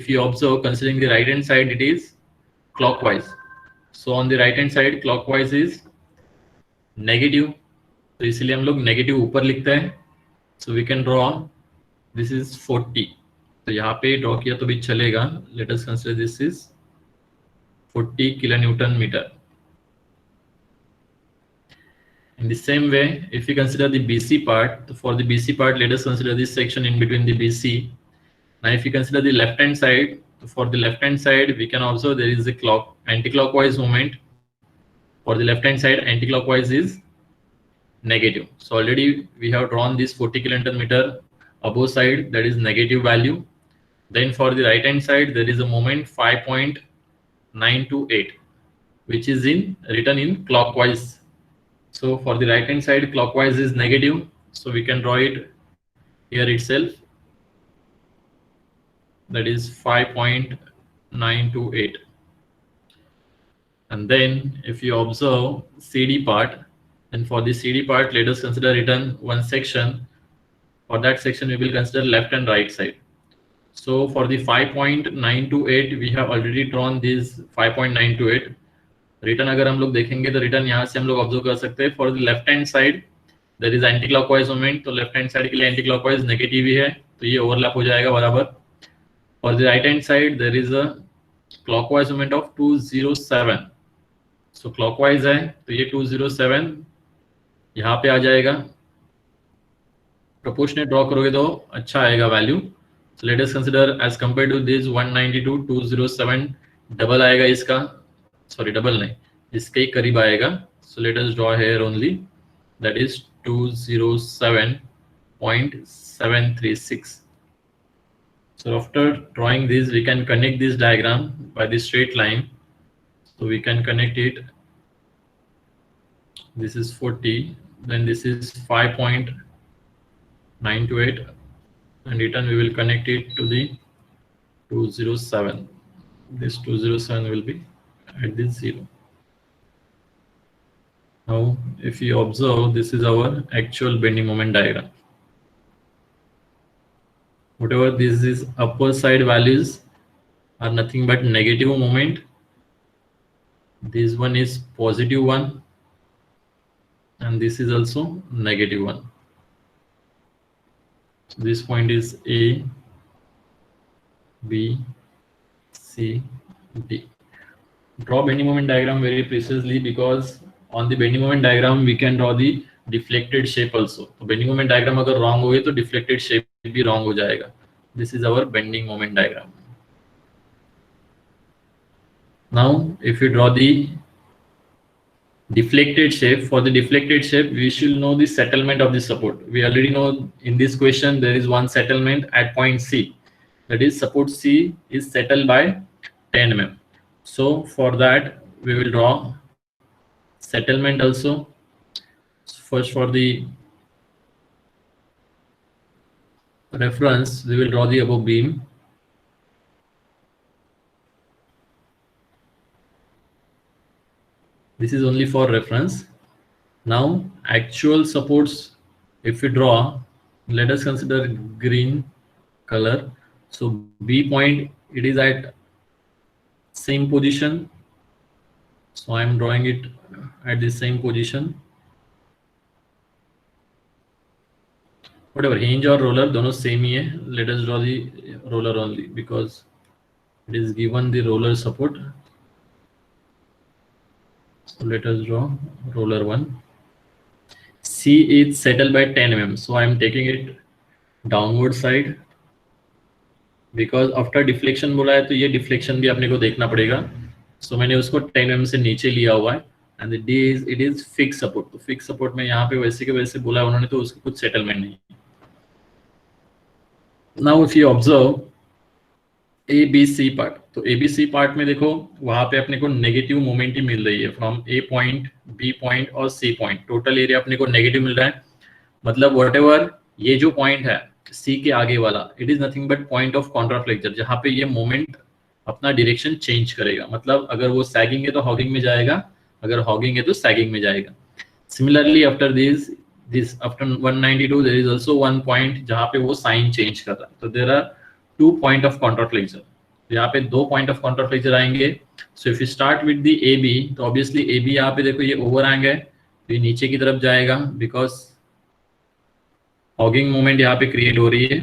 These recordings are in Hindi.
if you observe, considering the right hand side, it is clockwise. So on the right hand side, clockwise is negative. तो इसलिए हम लोग नेगेटिव ऊपर लिखते हैं. So we can draw this is 40. तो यहाँ पे ड्रॉ किया तो भी चलेगा. Let us consider this is 40 kilonewton meter. In the same way, if we consider the BC part, for the BC part, let us consider this section in between the BC. Now, if you consider the left hand side, for the left hand side, we can observe there is a anti-clockwise movement. For the left hand side, anti-clockwise is negative. So already we have drawn this 40 kilonewton meter above side, that is negative value. Then for the right hand side, there is a moment 5.928, which is written in clockwise. So for the right hand side, clockwise is negative. So we can draw it here itself. That is 5.928. And then if you observe CD part, and for the CD part, let us consider written one section. For that section, we will consider left and right side. So for the 5.928, we have already drawn this 5.928. Return अगर हम लोग देखेंगे तो रिटर्न यहाँ से हम लोग ऑब्जर्व कर सकते हैं. For the left hand side there is anti clockwise moment. तो लेफ्ट हैंड साइड के लिए एंटी क्लॉकवाइज नेगेटिव ही है, तो ये ओवरलैप हो जाएगा बराबर. For the right hand side there is a clockwise moment of 207. So clockwise है तो ये 207 यहाँ पे आ जाएगा. प्रोपोर्शनेट ड्रॉ करोगे तो अच्छा आएगा value. So let us consider as compare to this 192 207 double आएगा इसका. सॉरी डबल नहीं, इसके करीब आएगा. So let us draw here only, that is 207.736. So after drawing this, we can connect this diagram by the straight line. So we can connect it. This is 40, then this is 5.928, and return we will connect it to the 207. This 207 will be at this 0. Now if you observe, this is our actual bending moment diagram. Whatever this is, upper side values are nothing but negative moment. This one is positive one, and this is also negative one. So this point is A, B, C, D. Draw bending moment diagram very precisely, because on the bending moment diagram we can draw the deflected shape also. तो bending moment diagram अगर wrong हो गई तो deflected shape भी wrong हो जाएगा. This is our bending moment diagram. Now if you draw the deflected shape, for the deflected shape we should know the settlement of the support. We already know in this question there is one settlement at point C, that is support C is settled by 10 mm. So for that we will draw settlement also. First for the reference we will draw the above beam. This is only for reference. Now actual supports, if we draw, let us consider green color. So B point, it is at same position, so I am drawing it at the same position. Whatever hinge or roller, दोनों same ही है. Let us draw the roller only because it is given the roller support. So let us draw roller 1. C is settled by 10 mm, so I am taking it downward side, because after deflection बोला है तो ये deflection भी अपने को देखना पड़ेगा. So मैंने उसको 10 mm से नीचे लिया हुआ है. And the D is, it is fixed support. तो fixed support में यहाँ पे वैसे के वैसे बोला है उन्होंने, तो उसको कुछ settlement नहीं. Now if you observe ABC part, तो ABC part में देखो वहाँ पे अपने को नेगेटिव मोमेंट ही मिल रही है from A point, B point और C पॉइंट. टोटल एरिया अपने को नेगेटिव मिल रहा है. मतलब व्हाटएवर ये जो पॉइंट है C के आगे वाला, it is nothing but point of contraflexure, जहाँ पे ये मोमेंट अपना डायरेक्शन चेंज करेगा. मतलब अगर वो सैगिंग है तो हॉगिंग में जाएगा, अगर हॉगिंग है तो सैगिंग में जाएगा. Similarly after this after 192 there is also one point जहाँ पे वो साइन चेंज कर रहा है. तो there are 2 point of contraflexure. यहाँ पे 2 पॉइंट ऑफ कॉन्ट्राफ्लेक्चर आएंगे. So if you start with the A B, तो ऑब्वियसली ए बी यहाँ पे देखो ये ओवरहैंग है, तो ये नीचे की तरफ जाएगा बिकॉज हॉगिंग मोमेंट यहाँ पे क्रिएट हो रही है.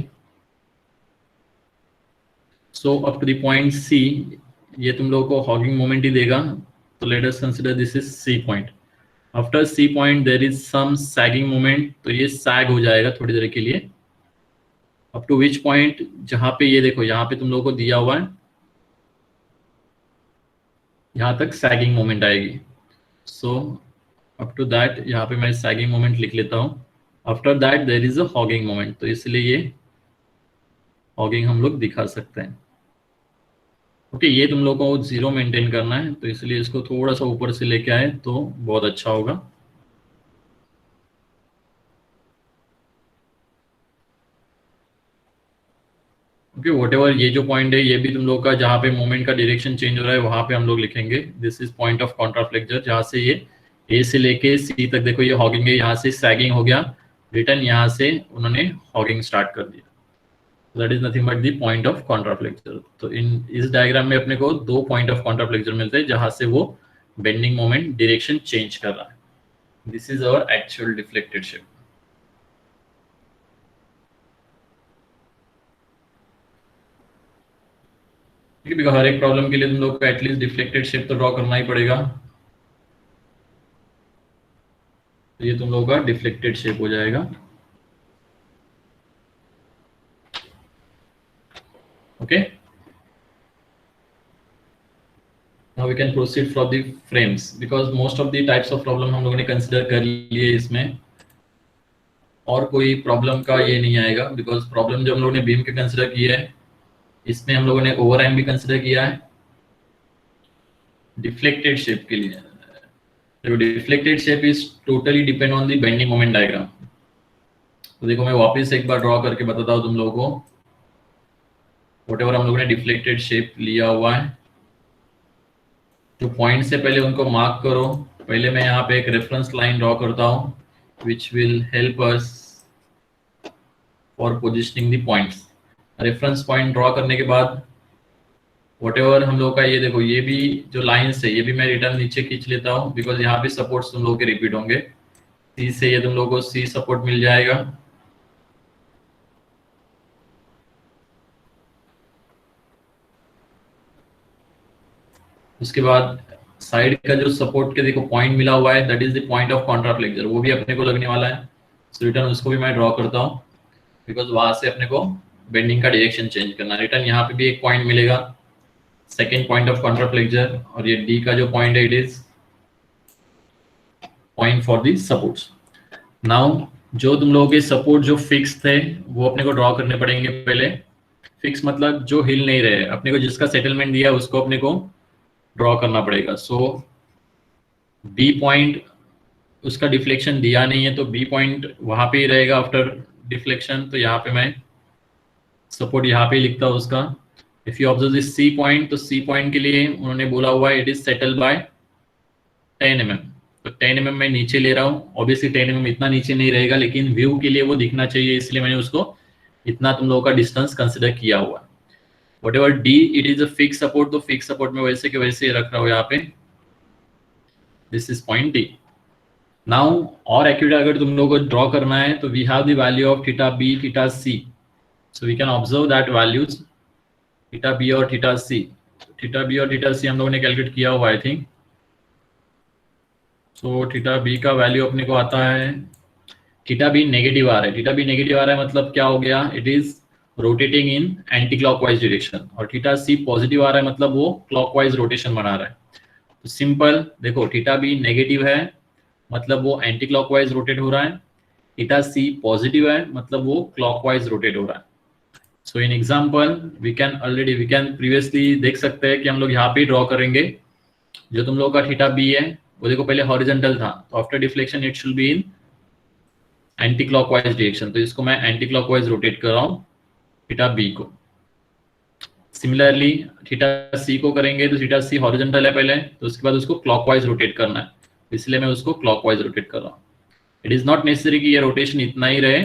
So up to the point C ये तुम लोगों को हॉगिंग मोमेंट ही देगा. तो let us consider this is C point. After C point there is some sagging moment, तो ये सैग हो जाएगा थोड़ी देर के लिए. अप टू विच पॉइंट, जहां पे ये देखो यहाँ पे तुम लोगों को दिया हुआ है, यहाँ तक सैगिंग मोमेंट आएगी. सो अप टू दैट यहाँ पे मैं सैगिंग मोमेंट लिख लेता हूँ. After that there is a hogging moment, तो इसलिए ये हॉगिंग हम लोग दिखा सकते हैं. ओके, ये तुम लोगों को 0 मेंटेन करना है, तो इसलिए इसको थोड़ा सा ऊपर से लेके आए तो बहुत अच्छा होगा. ओके, व्हाटएवर ये जो पॉइंट है ये भी तुम लोग का जहाँ पे मोमेंट का डायरेक्शन चेंज हो रहा है वहां पे हम लोग लिखेंगे this is point of contraflexure. जहाँ से ये ए से लेके सी तक देखो ये हॉगिंग है, यहाँ से सैगिंग हो गया, रिटर्न यहाँ से उन्होंने हॉगिंग स्टार्ट कर दिया. That is nothing but the point of contraflexure. तो इस डायग्राम में अपने को 2 पॉइंट ऑफ कॉन्ट्राफ्लेक्चर मिलते हैं जहां से वो बेंडिंग मोमेंट डायरेक्शन चेंज कर रहा है. This is our actual deflected shape. ठीक है, बिकॉज हर एक प्रॉब्लम के लिए तुम लोग को एटलीस्ट डिफ्लेक्टेड शेप तो ड्रॉ करना ही पड़ेगा. तो ये तुम लोगों का डिफ्लेक्टेड शेप हो जाएगा. Okay, now we can proceed from the frames because most of the types of problem हम लोगों ने कंसिडर कर लिए इसमें, और कोई प्रॉब्लम का ये नहीं आएगा बिकॉज प्रॉब्लम जो हम लोगों ने बीम के कंसिडर किए है इसमें हम लोगों ने ओवरहैंग भी कंसिडर किया है डिफ्लेक्टेड शेप के लिए. Deflected shape is totally depend on the bending moment diagram. तो देखो मैं वापस एक बार ड्रॉ करके बताता हूँ तुम लोगों को. व्हाटएवर हम लोगों ने डिफ्लेक्टेड शेप लिया हुआ है, जो पॉइंट से पहले उनको मार्क करो. पहले मैं यहाँ पे एक रेफरेंस लाइन ड्रॉ करता हूँ which will help us for positioning the points. Reference point draw करने के बाद व्हाटएवर हम लोग का ये देखो ये भी जो लाइन्स है ये भी मैं रिटर्न नीचे खींच लेता हूँ बिकॉज यहाँ पे सपोर्ट्स तुम लोगों के रिपीट होंगे. सी से ये तुम लोगों को सी सपोर्ट मिल जाएगा. उसके बाद साइड का जो सपोर्ट के देखो पॉइंट मिला हुआ है that is the point of contraflexure, वो भी अपने को लगने वाला है. सो रिटर्न उसको भी मैं ड्रॉ करता हूँ बिकॉज वहां से अपने को बेंडिंग का डायरेक्शन चेंज करना. रिटर्न यहाँ पे भी एक पॉइंट मिलेगा, सेकेंड पॉइंट ऑफ कॉन्ट्राफ्लेक्चर, और ये डी का जो पॉइंट है it is point for the supports. Now जो तुम लोगों के सपोर्ट जो फिक्स थे वो अपने को ड्रॉ करने पड़ेंगे पहले. फिक्स मतलब जो हिल नहीं रहे, अपने को जिसका सेटलमेंट दिया उसको अपने को ड्रॉ करना पड़ेगा. सो बी पॉइंट उसका डिफ्लेक्शन दिया नहीं है तो बी पॉइंट वहां पे ही रहेगा आफ्टर डिफ्लेक्शन. तो यहाँ पे मैं सपोर्ट यहाँ पे लिखता हूँ उसका. If you observe this C point, तो सी पॉइंट के लिए उन्होंने बोला हुआ है it is settle by 10 mm. तो 10 mm मैं नीचे ले रहा हूँ. ऑब्वियसली 10 mm इतना नीचे नहीं रहेगा लेकिन व्यू के लिए वो दिखना चाहिए, इसलिए मैंने उसको इतना तुम लोगों का डिस्टेंस कंसिडर किया हुआ. Whatever D it is a fix support, तो फिक्स सपोर्ट में वैसे के वैसे रख रहा हूँ यहाँ पे. This is point D. Now और एक्यूरेट अगर तुम लोगों को ड्रॉ करना है तो we have the value of theta B theta C. So we can observe that values theta B और थीटा सी. थीटा बी और थीटा सी हम लोगों ने कैलकुलेट किया हुआ I think. So theta B का वैल्यू अपने को आता है, थीटा बी नेगेटिव आ रहा है. थीटा बी नेगेटिव आ रहा है मतलब क्या हो गया, it is rotating in anti clockwise direction. और थीटा सी पॉजिटिव आ रहा है मतलब वो क्लॉकवाइज रोटेशन बना रहा है. तो सिंपल देखो थीटा बी नेगेटिव है मतलब वो एंटी क्लॉकवाइज रोटेट हो रहा है. थीटा सी पॉजिटिव है मतलब वो क्लॉकवाइज रोटेट हो रहा है. So in example we can previously देख सकते हैं कि हम लोग यहाँ पे ड्रॉ करेंगे. जो तुम लोग का थीटा बी है वो देखो पहले हॉरिजॉन्टल था, तो after deflection it should be in anti clockwise direction. तो इसको मैं एंटी क्लॉकवाइज रोटेट कर रहा हूँ थीटा बी को. सिमिलरली थीटा सी को करेंगे तो थीटा सी हॉरिजॉन्टल है पहले, तो उसके बाद उसको क्लॉकवाइज रोटेट करना है, इसलिए मैं उसको क्लॉकवाइज रोटेट कर रहा हूँ. इट इज नॉट नेसेसरी कि ये रोटेशन इतना ही रहे,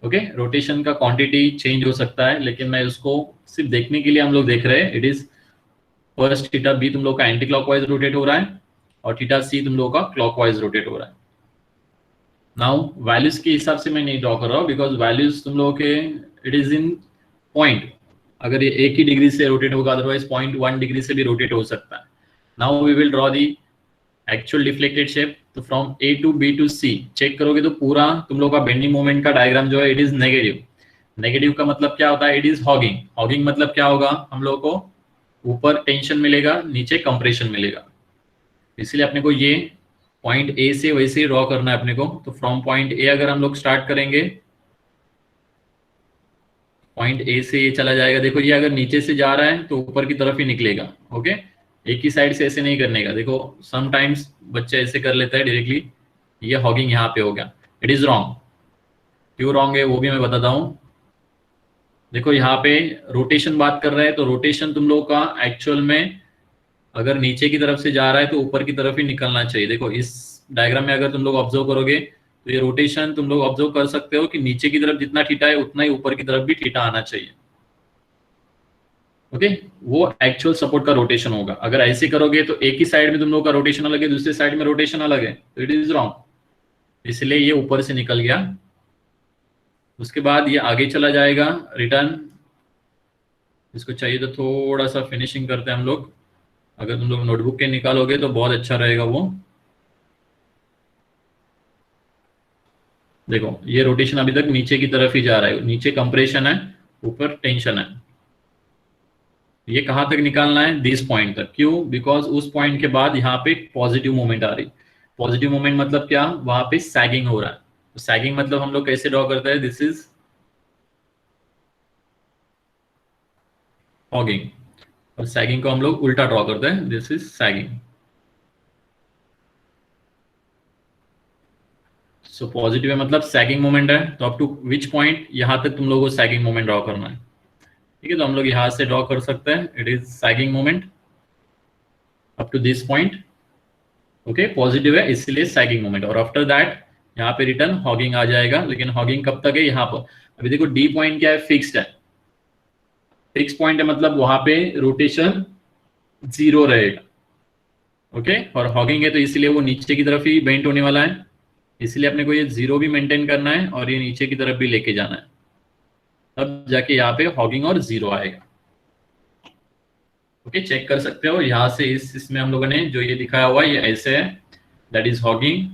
ओके, रोटेशन का क्वांटिटी चेंज हो सकता है, लेकिन मैं उसको सिर्फ देखने के लिए हम लोग देख रहे हैं। It is first theta B तुम लोग का एंटी क्लॉकवाइज रोटेट हो रहा है और थीटा सी तुम लोग का क्लॉकवाइज रोटेट हो रहा है। नाउ वैल्यूज के हिसाब से मैं नहीं ड्रॉ कर रहा हूँ, बिकॉज वैल्यूज तुम लोगों के इट इज इन पॉइंट, अगर ये एक ही डिग्री से रोटेट होगा, अदरवाइज 0.1 डिग्री से भी रोटेट हो सकता है। Now we will draw the actual deflected shape. तो from A to B to C check करोगे तो पूरा तुम लोग का बेंडिंग मोमेंट का डायग्राम जो है इट इज नेगेटिव। नेगेटिव का मतलब क्या होता है? It is hugging. हॉगिंग मतलब क्या होगा? हम लोग को ऊपर टेंशन मिलेगा, नीचे कंप्रेशन मिलेगा। इसलिए अपने को ये पॉइंट ए से वैसे ड्रॉ करना है अपने को। तो फ्रॉम पॉइंट ए अगर हम लोग स्टार्ट करेंगे, पॉइंट ए से ये चला जाएगा। देखो ये अगर नीचे से जा रहा है तो ऊपर की तरफ ही निकलेगा। ओके, एक ही साइड से ऐसे नहीं करने का। देखो समटाइम्स बच्चे ऐसे कर लेता है डायरेक्टली, ये हॉगिंग यहाँ पे हो गया। It is wrong. क्यों रॉन्ग है वो भी मैं बताता हूँ। देखो यहाँ पे रोटेशन बात कर रहे हैं, तो रोटेशन तुम लोग का एक्चुअल में अगर नीचे की तरफ से जा रहा है तो ऊपर की तरफ ही निकलना चाहिए। देखो इस डायग्राम में अगर तुम लोग ऑब्जर्व करोगे तो ये रोटेशन तुम लोग ऑब्जर्व कर सकते हो कि नीचे की तरफ जितना थीटा है उतना ही ऊपर की तरफ भी थीटा आना चाहिए। ओके, वो एक्चुअल सपोर्ट का रोटेशन होगा। अगर ऐसे करोगे तो एक ही साइड में तुम लोग का रोटेशन अलग है, दूसरे साइड में रोटेशन अलग है, तो इट इज रॉन्ग। इसलिए ये ऊपर से निकल गया। उसके बाद ये आगे चला जाएगा रिटर्न। इसको चाहिए तो थोड़ा सा फिनिशिंग करते हैं हम लोग। अगर तुम लोग नोटबुक के निकालोगे तो बहुत अच्छा रहेगा वो। देखो ये रोटेशन अभी तक नीचे की तरफ ही जा रहा है, नीचे कंप्रेशन है, ऊपर टेंशन है। ये कहाँ तक निकालना है? दिस पॉइंट तक। क्यों? बिकॉज उस पॉइंट के बाद यहाँ पे पॉजिटिव मूवमेंट आ रही। पॉजिटिव मूवमेंट मतलब क्या? वहां पे सैगिंग हो रहा है। तो सैगिंग मतलब हम लोग कैसे ड्रॉ करते हैं? दिस इज फॉगिंग, और सैगिंग को हम लोग उल्टा ड्रॉ करते हैं। This is sagging. So positive है मतलब सैगिंग मोमेंट है, तो अप टू विच पॉइंट यहां तक तुम लोगों को सैगिंग मोमेंट ड्रॉ करना है। ठीक है, तो हम लोग यहां से ड्रॉ कर सकते हैं। It is sagging moment up to this point. Okay, positive है इसलिए सैगिंग मोमेंट, और आफ्टर दैट यहाँ पे रिटर्न हॉगिंग आ जाएगा। लेकिन हॉगिंग कब तक है? यहाँ पर अभी देखो डी पॉइंट क्या है? फिक्स्ड है। फिक्स पॉइंट है मतलब वहां पे रोटेशन जीरो रहेगा। ओके, और हॉगिंग है तो इसलिए वो नीचे की तरफ ही बेंट होने वाला है। इसलिए अपने को ये जीरो भी मेंटेन करना है और ये नीचे की तरफ भी लेके जाना है, तब जाके यहाँ पे हॉगिंग और जीरो आएगा। ओके, चेक कर सकते हो यहाँ से इसमें हम लोगों ने जो ये दिखाया हुआ है ये ऐसे है, दैट इज हॉगिंग।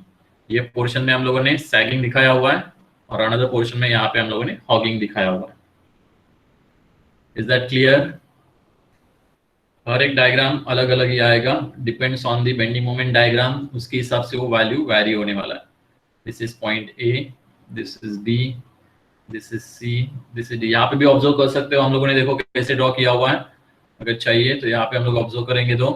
ये पोर्शन में हम लोगों ने सैगिंग दिखाया हुआ है और अनदर पोर्शन में यहाँ पे हम लोगों ने हॉगिंग दिखाया हुआ है। Is that clear? हर एक डायग्राम अलग अलग ही आएगा, depends on the bending moment diagram, उसके हिसाब से वो वैल्यू वेरी होने वाला है। This is point A, this is B, this is C, this is D. यहाँ पे भी ऑब्जर्व कर सकते हो हम लोगों ने, देखो कैसे ड्रॉ किया हुआ है। अगर चाहिए तो यहाँ पे हम लोग ऑब्जर्व करेंगे तो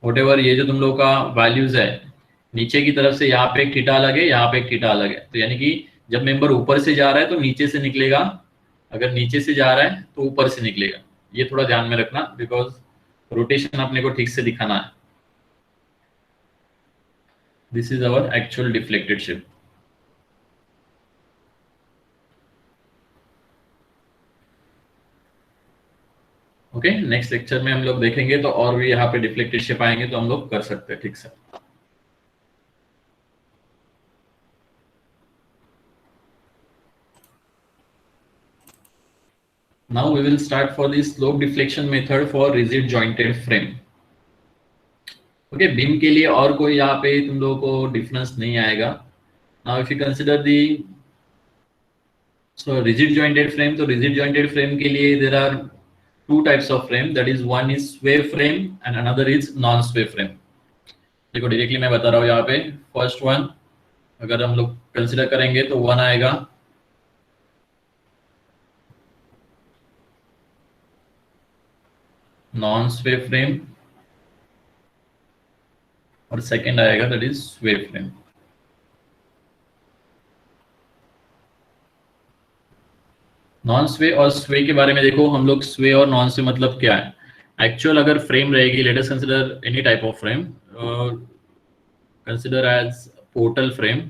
व्हाटएवर ये जो तुम लोग का वैल्यूज है, नीचे की तरफ से यहाँ पे एक थीटा अलग है, यहाँ पे एक थीटा अलग है। तो यानी कि जब मेंबर ऊपर से जा रहा है तो नीचे से निकलेगा, अगर नीचे से जा रहा है तो ऊपर से निकलेगा। ये थोड़ा ध्यान में रखना, बिकॉज रोटेशन अपने को ठीक से दिखाना है। This is our actual deflected shape. Okay, next lecture में हम लोग देखेंगे तो और भी यहाँ पे डिफ्लेक्टेड शिप आएंगे तो हम लोग कर सकते हैं ठीक से। Now we will start for the slope deflection method for rigid jointed frame. Okay, beam के लिए और कोई यहाँ पे तुम लोगों को डिफरेंस नहीं आएगा। Now if you consider the rigid jointed frame, तो rigid jointed frame के लिए there are two types of frame, that is one is sway frame and another is non sway frame. देखो डायरेक्टली मैं बता रहा हूँ यहाँ पे। फर्स्ट वन अगर हम लोग कंसिडर करेंगे तो वन आएगा नॉन स्वे फ्रेम और सेकंड आएगा दैट इज स्वे फ्रेम। नॉन स्वे और स्वे के बारे में देखो हम लोग, स्वे और नॉन स्वे मतलब क्या है। एक्चुअल अगर फ्रेम रहेगी, let us consider any type of frame, consider as portal frame.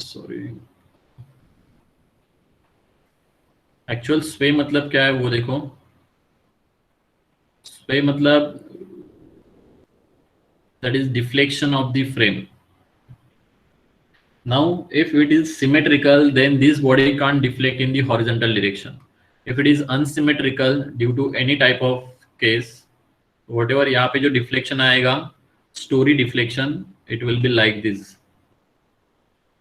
Sorry, actual sway मतलब क्या है वो देखो। स्वे मतलब that is deflection of the frame. Now if it is symmetrical, then this body can't deflect in the horizontal direction. If it is unsymmetrical due to any type of case, whatever यहाँ पे जो deflection आएगा, story deflection, it will be like this.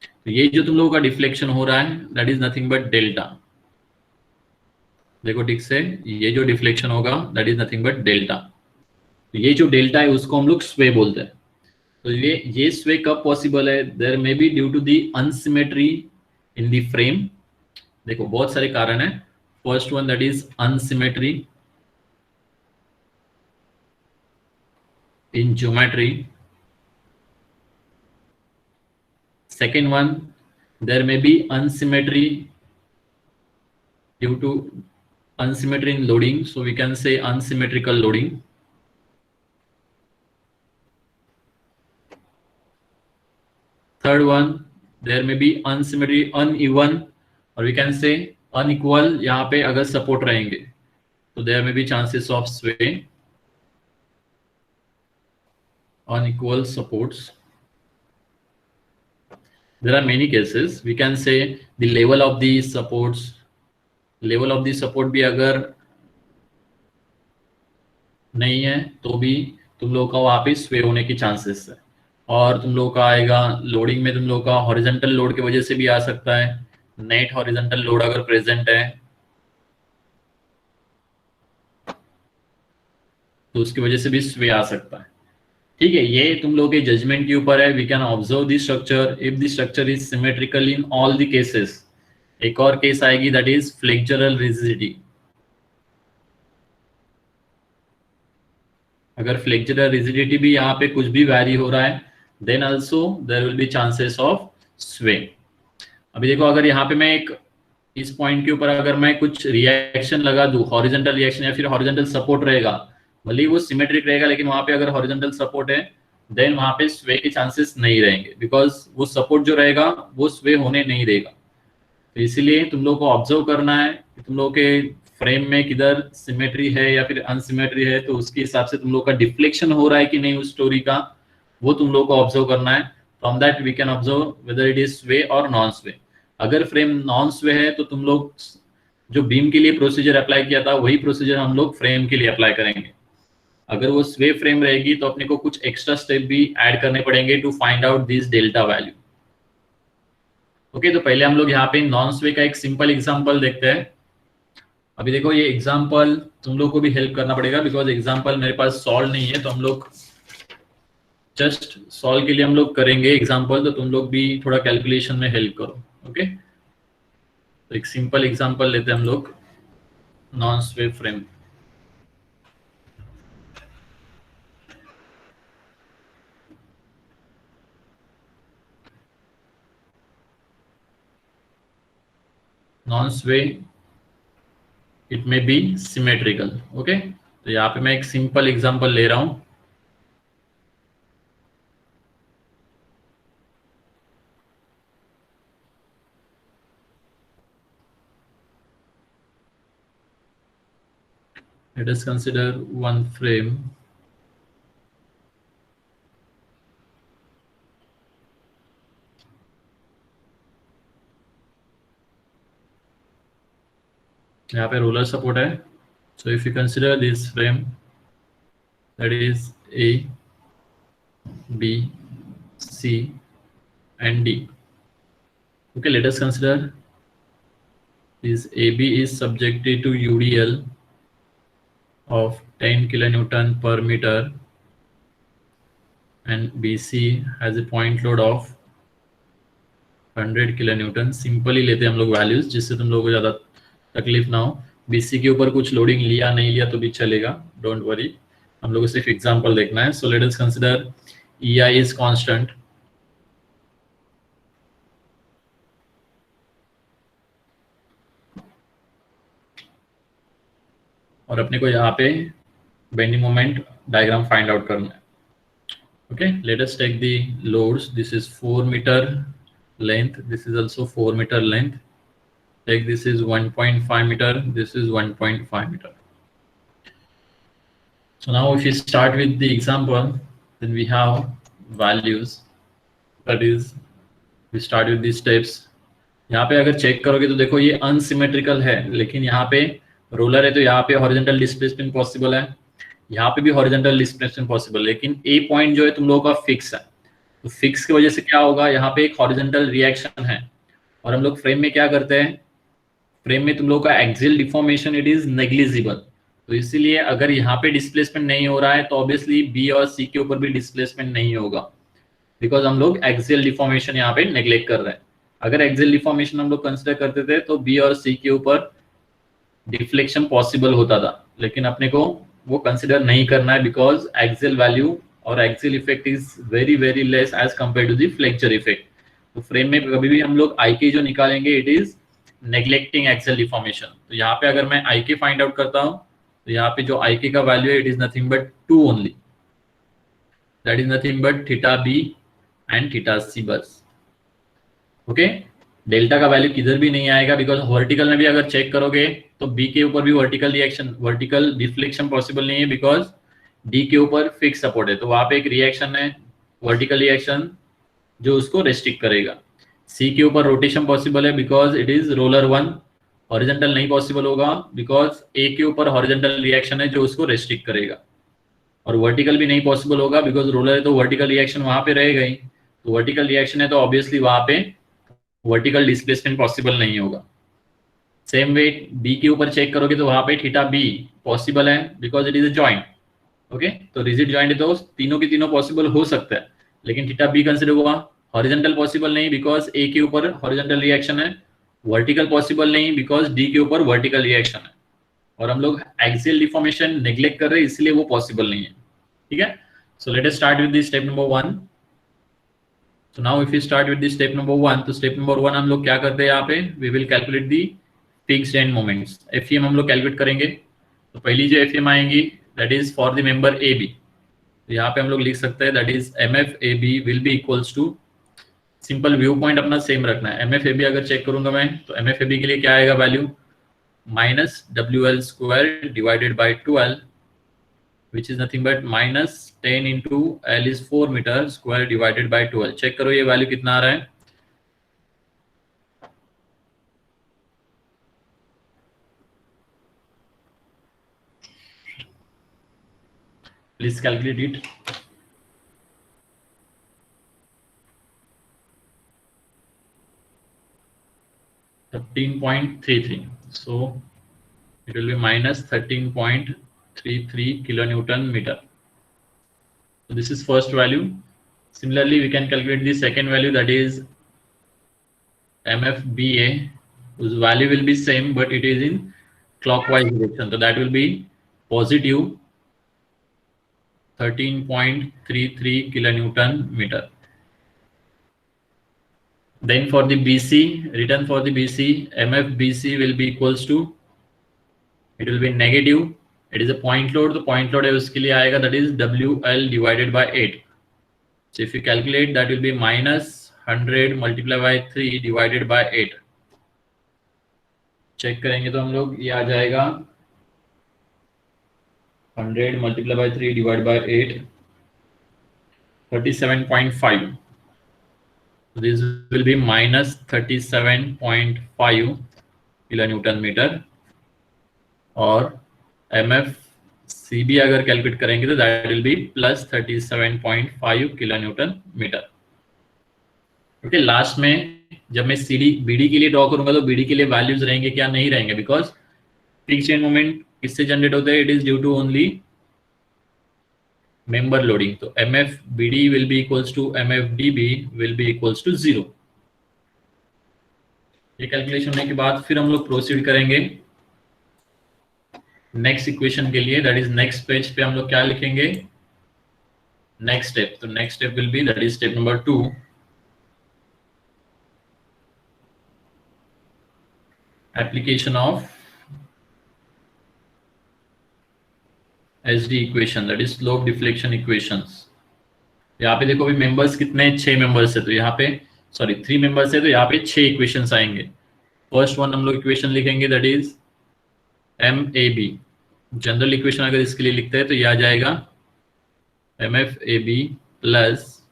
तो ये जो तुम लोगों का deflection हो रहा है, that is nothing but delta. देखो ठीक से, ये जो deflection होगा, that is nothing but delta. तो ये जो डेल्टा है उसको हम लोग स्वे बोलते हैं। तो ये स्वे कब पॉसिबल है? There may be due to the unsymmetry in the frame. देखो बहुत सारे कारण है। First one that is unsymmetry in geometry. Second one, there may be unsymmetry due to unsymmetry in loading, so we can say unsymmetrical loading. Third one, there may be unsymmetry, uneven, or we can say unequal. यहाँ पे अगर support रहेंगे तो there may be chances of sway. Unequal supports. There are many cases. We can say the level of the supports. Level of the support भी अगर नहीं है तो भी तुम लोगों का वहां पे स्वे होने की चांसेस है। और तुम लोगों का आएगा लोडिंग में, तुम लोगों का हॉरिजॉन्टल लोड की वजह से भी आ सकता है। नेट हॉरिजॉन्टल लोड अगर प्रेजेंट है तो उसकी वजह से भी स्वे आ सकता है। ठीक है, ये तुम लोगों के जजमेंट के ऊपर है। We can observe the structure if the structure is symmetrical in all the cases. एक और केस आएगी दैट इज फ्लेक्चरल रिजिडिटी। अगर फ्लेक्चरल रिजिडिटी भी यहाँ पे कुछ भी वैरी हो रहा है then also there will be chances of sway. अभी देखो अगर यहाँ पे मैं एक इस पॉइंट के ऊपर अगर मैं कुछ रिएक्शन लगा दूं, हॉरिजॉन्टल रिएक्शन या फिर हॉरिजॉन्टल सपोर्ट रहेगा, भले ही वो सिमेट्रिक रहेगा लेकिन वहां पे अगर हॉरिजॉन्टल सपोर्ट है देन वहां पे स्वे के चांसेस नहीं रहेंगे, बिकॉज वो सपोर्ट जो रहेगा वो स्वे होने नहीं देगा। तो इसीलिए तुम लोग को ऑब्जर्व करना है कि तुम लोग के फ्रेम में किधर सिमेट्री है या फिर अनसिमेट्री है, तो उसके हिसाब से तुम लोग का डिफ्लेक्शन हो रहा है कि नहीं उस स्टोरी का, वो तुम लोग को ऑब्जर्व करना है। From that we can observe whether it is sway और नॉन स्वे। अगर फ्रेम नॉन स्वे है तो तुम लोग जो बीम के लिए प्रोसीजर अप्लाई किया था वही प्रोसीजर हम लोग फ्रेम के लिए अप्लाई करेंगे। अगर वो स्वे फ्रेम रहेगी तो अपने को कुछ एक्स्ट्रा स्टेप भी ऐड करने पड़ेंगे to find out this delta value. Okay, तो पहले हम लोग यहाँ पे नॉन स्वे का एक सिंपल एग्जांपल देखते हैं। अभी देखो ये एग्जांपल तुम लोग को भी हेल्प करना पड़ेगा बिकॉज एग्जांपल मेरे पास सॉल्व नहीं है, तो हम लोग जस्ट सॉल्व के लिए हम लोग करेंगे एग्जांपल, तो तुम लोग भी थोड़ा कैलकुलेशन में हेल्प करो। ओके, तो एक सिंपल एग्जांपल लेते हैं हम लोग नॉन स्वे फ्रेम। नॉन स्वे it may be symmetrical. Okay, तो यहाँ पे मैं एक सिंपल एग्जांपल ले रहा हूं। Let us consider one frame. यहाँ पे रोलर सपोर्ट है। So if you consider this frame, that is A, B, C, and D. Okay, let us consider this AB is subjected to UDL of 10 kilonewton per meter and BC has a point load of 100 kilonewton. Simply लेते हैं हम लोग वैल्यूज जिससे तुम लोगों को ज़्यादा तकलीफ ना हो। बीसी के ऊपर कुछ लोडिंग लिया नहीं लिया तो भी चलेगा, डोंट वरी, हम लोग को सिर्फ एग्जांपल देखना है। So let us consider EI is constant, और अपने को यहाँ पे bending moment diagram find out करना है। Okay, let us take the loads. This is 4 metre length, this is also 4 meter length. Like this is 1.5 meter, this is 1.5 meter. So now if you start with the example, then we have values, that is we start with these steps. यहाँ पे अगर चेक करोगे तो देखो ये अनसिमेट्रिकल है, लेकिन यहाँ पे रोलर है तो यहाँ पे हॉरिजॉन्टल डिस्प्लेसमेंट पॉसिबल है, यहाँ पे भी हॉरिजॉन्टल डिस्प्लेसमेंट पॉसिबल, लेकिन ए पॉइंट जो है तुम लोगों का फिक्स है। तो फिक्स की वजह से क्या होगा, यहाँ पे एक हॉरिजॉन्टल रिएक्शन है, और हम लोग फ्रेम में क्या करते हैं, फ्रेम में तुम लोग का axial deformation it is negligible. तो इसीलिए अगर यहाँ पे डिस्प्लेसमेंट नहीं हो रहा है तो ऑब्वियसली बी और सी के ऊपर भी डिस्प्लेसमेंट नहीं होगा, बिकॉज हम लोग एक्सियल डिफॉर्मेशन यहाँ पे नेग्लेक्ट कर रहे हैं। अगर एक्सियल डिफॉर्मेशन हम लोग कंसिडर करते थे तो बी और सी के ऊपर डिफ्लेक्शन पॉसिबल होता था, लेकिन अपने को वो कंसिडर नहीं करना है, बिकॉज एक्सियल वैल्यू और axial effect is very very less as compare to the flexure effect. तो फ्रेम में कभी भी हम लोग आई के जो निकालेंगे it is neglecting axial deformation. तो यहाँ पे अगर मैं आई के फाइंड आउट करता हूँ तो यहाँ पे जो आई के का वैल्यू है it is nothing but 2 only, that is nothing but theta B and theta C बस। ओके, डेल्टा का वैल्यू किधर भी नहीं आएगा, बिकॉज वर्टिकल में भी अगर चेक करोगे तो बी के ऊपर भी vertical reaction, vertical deflection possible नहीं है, बिकॉज डी के ऊपर फिक्स सपोर्ट है। तो वहां पे एक रिएक्शन है वर्टिकल रिएक्शन जो उसको रेस्ट्रिक्ट करेगा। सी के ऊपर रोटेशन पॉसिबल है because it is roller 1, horizontal नहीं पॉसिबल होगा बिकॉज ए के ऊपर हॉरिजॉन्टल रिएक्शन है जो उसको रेस्ट्रिक्ट करेगा, और वर्टिकल भी नहीं पॉसिबल होगा बिकॉज रोलर है तो वर्टिकल रिएक्शन वहां पे रहेगा ही। तो वर्टिकल रिएक्शन है तो ऑब्वियसली वहां पे वर्टिकल डिस्प्लेसमेंट पॉसिबल नहीं होगा। सेम वे बी के ऊपर चेक करोगे तो वहां पे थीटा बी पॉसिबल है because it is a joint. Okay, तो रिजिड जॉइंट है तो तीनों के तीनों पॉसिबल हो सकता है, लेकिन थीटा बी कंसिडर हुआ। हॉरिजॉन्टल पॉसिबल नहीं बिकॉज ए के ऊपर हॉरिजॉन्टल रिएक्शन है, वर्टिकल पॉसिबल नहीं बिकॉज डी के ऊपर वर्टिकल रिएक्शन है, और हम लोग एक्सियल डिफॉर्मेशन नेग्लेक्ट कर रहे हैं इसलिए वो पॉसिबल नहीं है। ठीक है, so let us start with the step number 1। So now if we start with the step number 1, तो step number 1 हम लोग क्या करते हैं, यहाँ पे we will calculate the fixed end moments। FEM हम लोग कैलकुलेट करेंगे। तो पहली जो FEM आएंगी that is for the member AB। तो यहाँ पे हम लोग लिख सकते हैं that is MFAB will be equals to, simple view point अपना सेम रखना है। MFAB अगर चेक करूंगा मैं तो MFAB के लिए क्या आएगा value, minus WL square divided by 12, which is nothing but minus 10 into L is 4 meter square divided by 12। Check करो ये वैल्यू कितना आ रहा है, please calculate it. $13.33, so it will be minus 13.33 kilonewton meter। So this is first value। Similarly we can calculate the second value, that is MFBA, whose value will be same but it is in clockwise direction, so that will be positive 13.33 kilonewton meter। Then for the BC, written for the BC, MFBC will be equals to, it will be negative, it is a point load, तो point load है उसके लिए आएगा that is WL divided by 8। So if you calculate that will be minus 100 multiplied by 3 divided by 8। Check करेंगे तो हम लोग ये आ जाएगा 100 multiplied by 3 divided by 8, 37.5। So this will be minus 37.5 kilonewton meter। और MFCB अगर कैलकुलेट करेंगे तो that will B plus 37.5 kilonewton meter। Okay, last में जब मैं CD BD के लिए ड्रॉ करूंगा तो BD के लिए वैल्यूज रहेंगे क्या, नहीं रहेंगे, बिकॉज फिक्स्ड एंड मोमेंट किससे जनरेट होते हैं, it is due to only member loading. तो MFBD will be equals to MFDB will be equals to 0। ये कैलकुलेशन होने के बाद फिर हम लोग प्रोसीड करेंगे नेक्स्ट इक्वेशन के लिए, दैट इज नेक्स्ट पेज पे हम लोग क्या लिखेंगे, नेक्स्ट स्टेप। तो next step will be that is step number 2, application of SD equation, that is slope deflection equations. यहाँ पे देखो अभी मेंबर्स कितने, 6 मेंबर्स है, तो यहाँ पे सॉरी 3 मेंबर्स है तो यहाँ पे 6 इक्वेशंस आएंगे। फर्स्ट वन हम लोग इक्वेशन लिखेंगे that is MAB। General equation अगर इसके लिए लिखते हैं तो ये आ जाएगा MFAB plus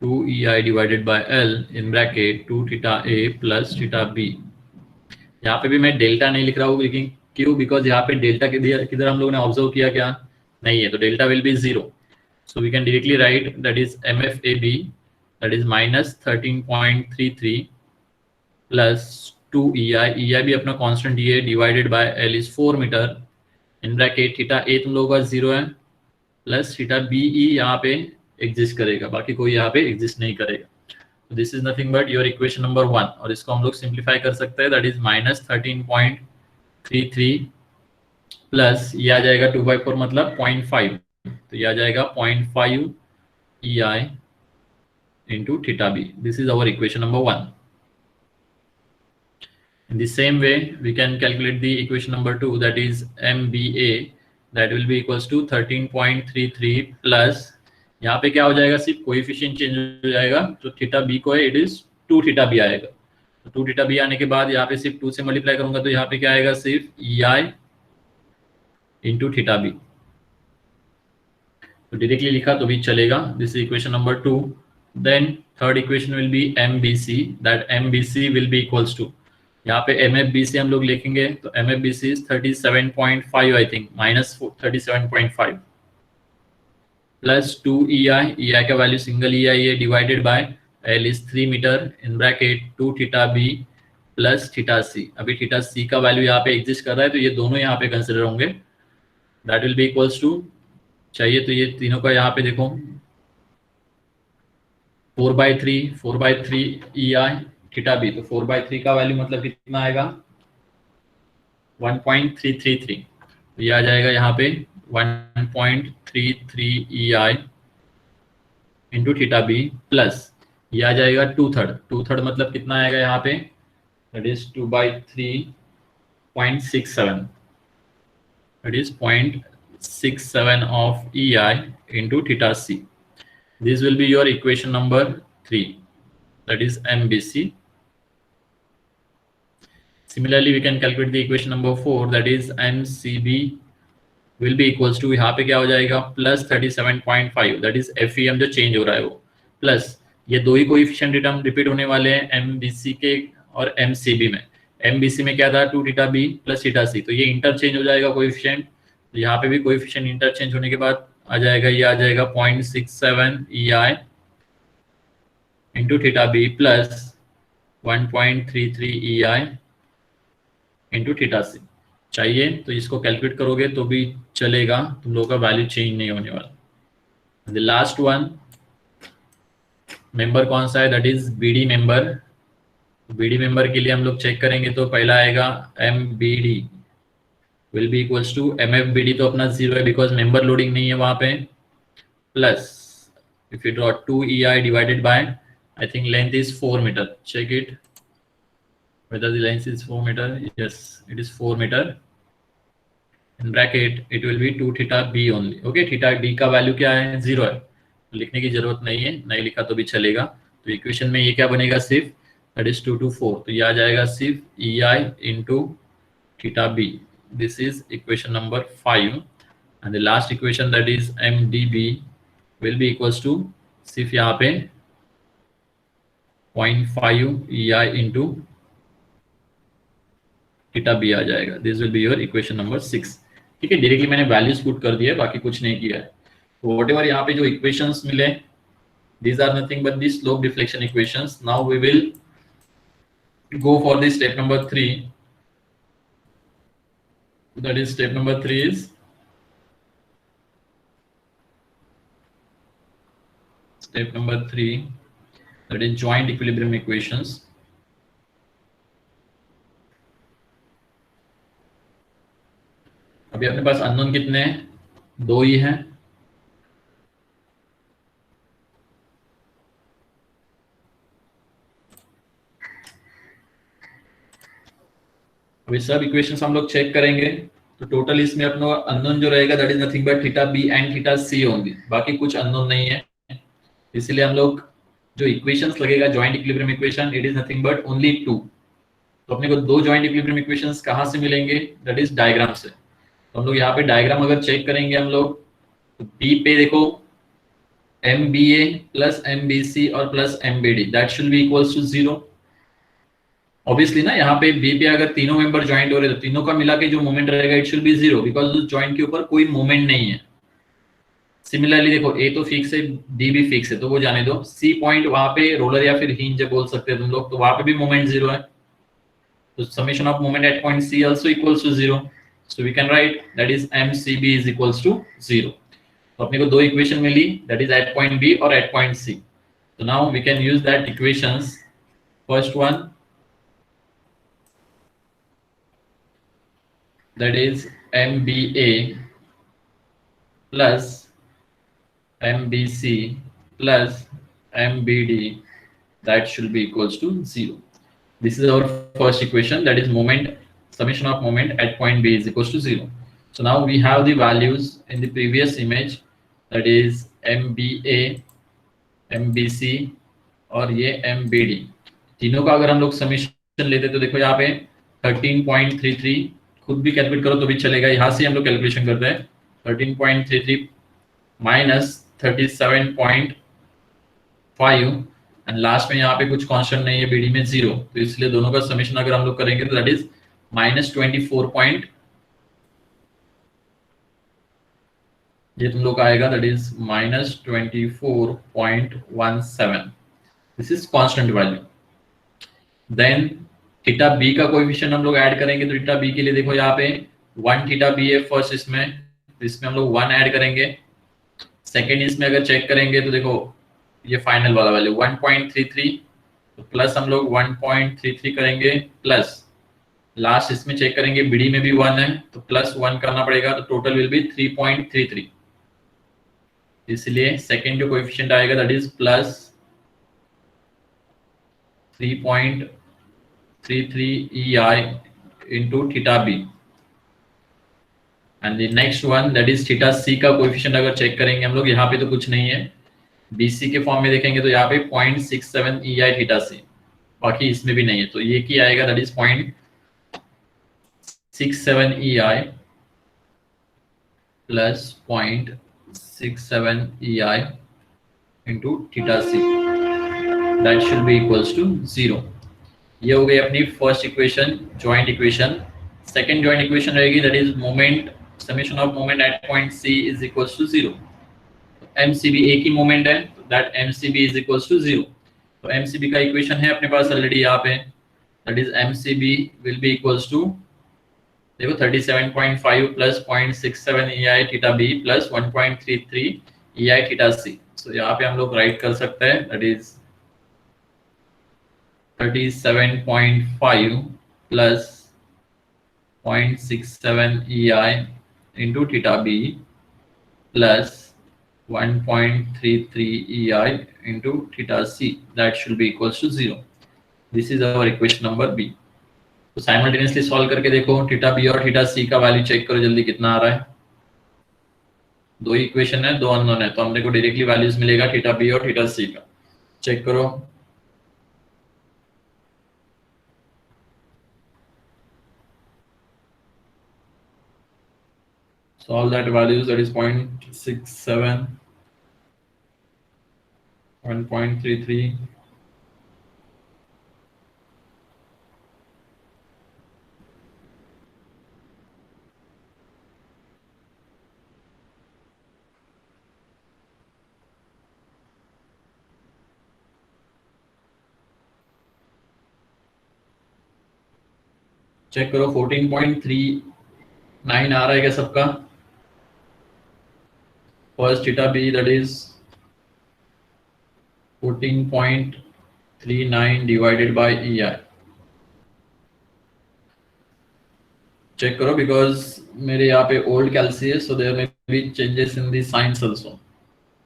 2EI divided by L in bracket 2 theta A plus theta B। यहाँ पे भी मैं डेल्टा नहीं लिख रहा हूँ, लेकिन क्यों? बिकॉज यहाँ पे डेल्टा किधर हम लोगों ने ऑब्जर्व किया क्या? नहीं है, तो delta will be 0। So we can directly write that is MFAB that is minus 13.33 plus 2EI, EI भी अपना कांस्टेंट ही है, divided by L is 4 metre in bracket theta A तुम लोगों का 0 है प्लस थीटा BE यहाँ पे एग्जिस्ट करेगा, बाकी कोई यहाँ पे एग्जिस्ट नहीं करेगा। This is nothing but your equation number 1, और इसको हम लोग सिंप्लीफाई कर सकते हैं दैट इज माइनस 13.33 प्लस ये आ जाएगा 2/4 मतलब 0.5, तो ये आ जाएगा 0.5 EI into theta B. This is our equation number 1. In the same way, we can calculate the equation number 2, that is MBA, that will be equals to 13.33 plus यहाँ पे क्या हो जाएगा, सिर्फ कोएफिशिएंट चेंज हो जाएगा, तो थीटा बी को है इट इज 2 थीटा बी आएगा। तो 2 थीटा बी आने के बाद यहाँ पे सिर्फ 2 से मल्टीप्लाई करूंगा तो यहाँ पे क्या आएगा, सिर्फ EI इंटू थीटा बी। तो डायरेक्टली लिखा तो भी चलेगा। This is equation number 2। Then third equation will be MBC, that MBC will be equals to, यहाँ पे MFBC हम लोग लिखेंगे तो MFBC is 37.5 I think, minus 37.5 plus 2EI, EI का वैल्यू सिंगल EI है, divided by L is 3 metre in bracket 2 theta B plus theta C। अभी थीटा C का वैल्यू यहाँ पे एग्जिस्ट कर रहा है तो ये दोनों यहाँ पे कंसिडर होंगे, that will be equals to, चाहिए तो ये तीनों का यहाँ पे देखो 4/3 EI थीटा B, तो 4/3 का वैल्यू मतलब कितना आएगा 1.333, तो ये आ जाएगा यहाँ पे 1.33 EI into theta B plus ये आ जाएगा 2/3 मतलब कितना आएगा यहाँ पे, that is 2/3.67, that is 0.67 of EI into theta C. This will be your equation number 3, that is MBC. Similarly, we can calculate the equation number 4, that is MCB will be equals to, यहाँ पे क्या हो जाएगा प्लस 37.5, that is FEM जो चेंज हो रहा है वो, प्लस ये दो ही कोएफिशिएंट टर्म रिपीट होने वाले हैं MBC के और MCB में। MBC में क्या था 2 theta B plus theta C, तो ये इंटरचेंज हो जाएगा कोएफिशिएंट, तो यहाँ पे भी कोएफिशिएंट इंटरचेंज होने के बाद आ जाएगा, ये आ जाएगा 0.67 EI into theta B plus 1.33 EI into theta C। चाहिए तो इसको कैलकुलेट करोगे तो भी चलेगा, तुम लोगों का वैल्यू चेंज नहीं होने वाला। द लास्ट वन मेंबर कौन सा है, that is BD member. BD member के लिए हम लोग चेक करेंगे तो पहला आएगा MBD will be equals to MFBD, तो अपना 0 है बिकॉज मेंबर लोडिंग नहीं है वहां पे, plus if you draw 2EI divided by, I think length is 4 metre, check it whether the length is 4 meter, yes it is 4 meter in bracket it will be 2 theta B only, okay। theta D का वैल्यू क्या है 0 है, तो लिखने की जरूरत नहीं है, नहीं लिखा तो भी चलेगा। तो इक्वेशन में ये क्या बनेगा सिर्फ, दैट इज 2 to 4, तो ये आ जाएगा सिर्फ EI into theta B। This is equation number 5, and the last equation that is MDB will be equals to, सिर्फ यहाँ पे 0.5 EI into थीटा B आ जाएगा। This will be your equation number 6। ठीक है, डायरेक्टली मैंने वैल्यूज पुट कर दिया है, बाकी कुछ नहीं किया है। तो व्हाटएवर यहाँ पे जो इक्वेशंस मिले, these are nothing but the slope deflection equations. Now we will go for the step number 3. That is step number 3 is that is joint equilibrium equations. अभी अपने पास अननोन कितने हैं, 2 ही हैं। अभी सब इक्वेशंस हम लोग चेक करेंगे तो टोटल इसमें अपना अननोन जो रहेगा that is nothing but theta B and theta C only, बाकी कुछ अननोन नहीं है। इसलिए हम लोग जो इक्वेशंस लगेगा joint equilibrium equation, it is nothing but only 2। तो अपने को दो जॉइंट इक्विलिब्रियम इक्वेशंस कहाँ से मिलेंगे? दैट इज डायग्राम से। तो हम लोग यहाँ पे डायग्राम अगर चेक करेंगे हम लोग, तो बी पे देखो MBA प्लस MBC और plus MBD that should be equals to 0। Obviously ना, यहाँ पे बी पे अगर तीनों मेंबर ज्वाइंट हो रहे तो तीनों का मिला के जो मोमेंट रहेगा इट शुड बी 0, बिकॉज उस ज्वाइंट के ऊपर कोई मोमेंट नहीं है। सिमिलरली देखो ए तो फिक्स है, डी भी फिक्स है, तो वो जाने दो। सी पॉइंट वहां पे रोलर या फिर हिंज बोल सकते हैं तुम लोग, तो वहां पे भी मोमेंट 0 है, तो summation of moment at point C also equals to 0, so we can write that is MCB is equals to 0। तो अपने को दो इक्वेशन मिली, that is at point B और at point C। so now we can use that equations। first one, that is MBA plus MBC plus MBD, that should be equals to 0। this is our first equation, that is moment, summation of moment at point B is equals to 0। so now we have the values in the previous image, that is MBA, MBC और ये MBD, तीनों का अगर हम लोग समीशन लेते तो देखो यहाँ पे 13.33, खुद भी कैलकुलेट करो तो भी चलेगा, यहाँ से हम लोग कैलकुलेशन करते हैं। 13.33 माइनस 37.5 एंड लास्ट में यहाँ पे कुछ कांस्टेंट नहीं है बीडी में 0, तो इसलिए दोनों का समीशन अगर हम लोग करेंगे तो दैट इज -24 ये तुम लोग का आएगा, that is -24.17। This is constant value. Then theta B का कोएफिशिएंट हम लोग ऐड करेंगे, तो थीटा बी के लिए देखो यहाँ पे 1 थीटा बी है फर्स्ट, इसमें हम लोग 1 ऐड करेंगे। सेकेंड इसमें अगर चेक करेंगे तो देखो ये फाइनल वाला वैल्यू 1.33, तो प्लस हम लोग 1.33 करेंगे, प्लस लास्ट इसमें चेक करेंगे बीडी में भी 1 है तो प्लस 1 करना पड़ेगा, तो टोटल विल बी 3.33। इसलिए सेकेंड जो कोएफिशिएंट आएगा that is plus 3.33 EI into theta B। And the next one that is theta C का कोएफिशिएंट अगर चेक करेंगे हम लोग, यहाँ पे तो कुछ नहीं है, BC के फॉर्म में देखेंगे तो यहाँ पे 0.67 EI थीटा सी, बाकी इसमें भी नहीं है, तो ये की आएगा that is 0.67 EI plus 0.67 EI into theta C, that should be equals to 0। ये हो गई अपनी first equation, joint equation. Second joint equation रहेगी that is moment, summation of moment at point C is equals to 0। MCB एक ही मोमेंट है, तो that MCB is equals to 0। तो MCB का इक्वेशन है अपने पास ऑलरेडी यहाँ पे, that is MCB will be equals to देखो 37.5 प्लस 0.67 EI थीटा B प्लस 1.33 EI थीटा C। सो यहाँ पे हम लोग राइट कर सकते हैं that is 37.5 plus 0.67 EI into theta B plus 1.33 EI into theta C, that should be equals to 0। This is our equation number B। तो साइमल्टेनियसली सॉल्व करके देखो, थीटा बी और थीटा सी का वैल्यू चेक करो जल्दी कितना आ रहा है। दो इक्वेशन है, दो अननोन है, तो हमने को डायरेक्टली वैल्यूज मिलेगा थीटा बी और थीटा सी का। चेक करो, solve that values, that is 0.67, 1.33, check करो 14.39 आ रहा है क्या सबका? First theta B that is 14.39 divided by EI। Check करो बिकॉज मेरे यहाँ पे ओल्ड कैलसी है, so there may be changes in the signs also.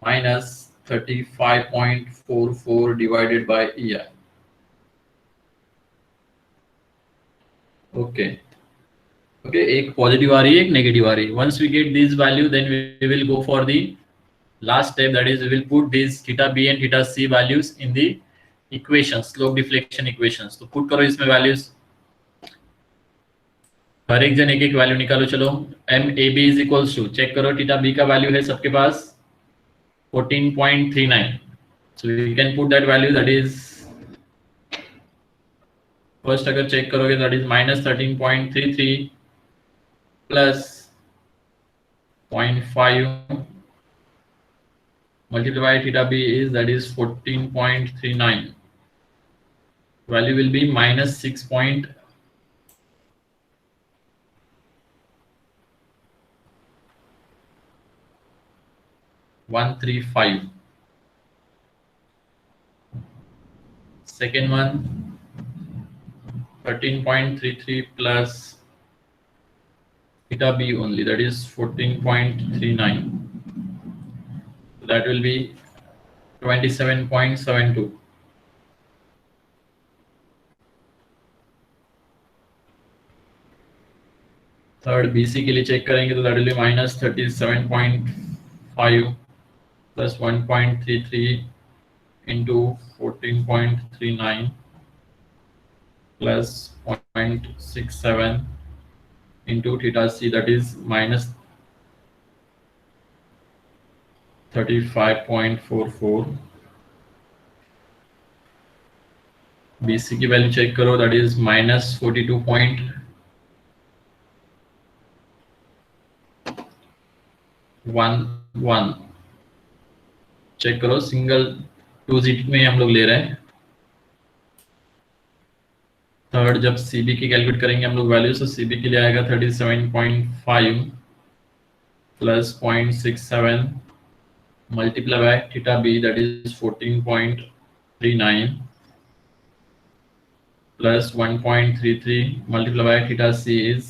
Minus 35.44 divided by EI। Okay okay, एक पॉजिटिव आ रही है, एक नेगेटिव आ रही है। Once we get this value then we will go for the last step, that is we will put these theta b and theta c values in the equations, slope deflection equations. तो put करो इसमें values, हर एक जन एक एक वैल्यू निकालो. चलो M A B is equals to, check करो थीटा बी का वैल्यू है सबके पास 14.39. So you can put that value, that is first अगर चेक करोगे that is -13.33 plus 0.5 multiplied by theta b is, that is 14.39. Value will be -6.135. Second one 13.33 plus theta b only, that is 14.39. That will be 27.72. Third BC के लिए चेक करेंगे तो that will B -37.5 plus 1.33 into 14.39 plus 0.67 into theta c, that is -35.44. BC की वैल्यू चेक करो, दैट इज -42.11. चेक करो, सिंगल 2 डिजिट में हम लोग ले रहे हैं. थर्ड जब CB की कैलकुलेट करेंगे हम लोग वैल्यू, तो CB के लिए आएगा 37.5 plus 0.67 multiply by theta b, that is 14.39 plus 1.33 multiply by theta c is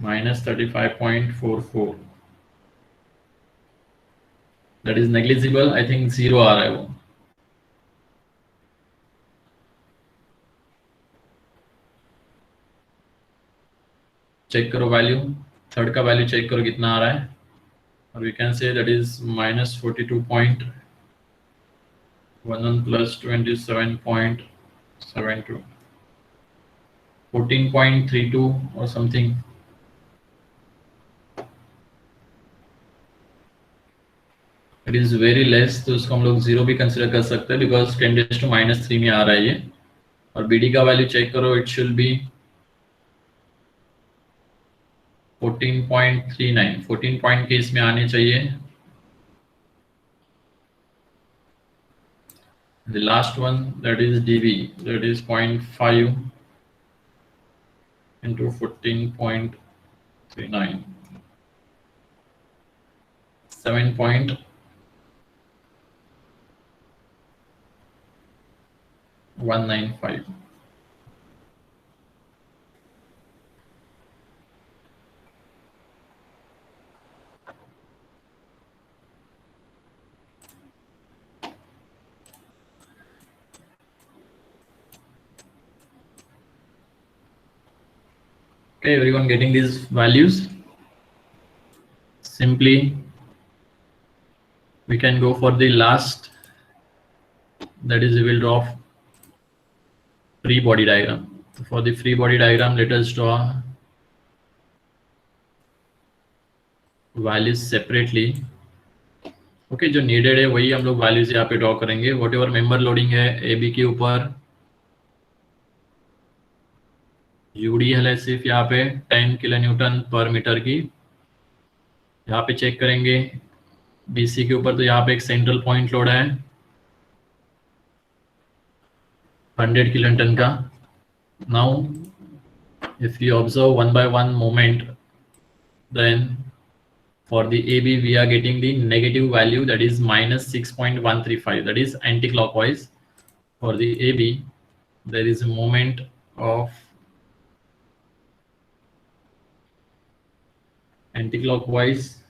-35.44. that is negligible. I think 0 आ रहा है वो. चेक करो वैल्यू, थर्ड का वैल्यू चेक करो कितना आ रहा है, और we can say that is -42.11 plus 27.72, 14.32 or something. It is very less, तो उसको हम लोग 0 भी कंसिडर कर सकते हैं, बिकॉज 10⁻³ में आ रहा है ये. और BD का वैल्यू चेक करो, इट शुड बी 14.39, 14 पॉइंट के इसमें आने चाहिए. The last one, that is DB, that is 0.5 into 14.39, 7.195. Okay, everyone getting these values? Simply we can go for the last, that is we will draw free body diagram. So for the free body diagram, let us draw values separately. Okay, जो needed है वही हम लोग values यहाँ पे draw करेंगे. Whatever member loading है AB के ऊपर, UDL है सिर्फ यहाँ पे 10 किलोन्यूटन पर मीटर की. यहाँ पे चेक करेंगे BC के ऊपर, तो यहाँ पे एक सेंट्रल पॉइंट लोड है 100 किलोन्यूटन का. Now if you observe one by one moment, then for the AB we are getting the negative value, that is -6.135, that is anti-clockwise. For the AB there is a moment of anti-clockwise,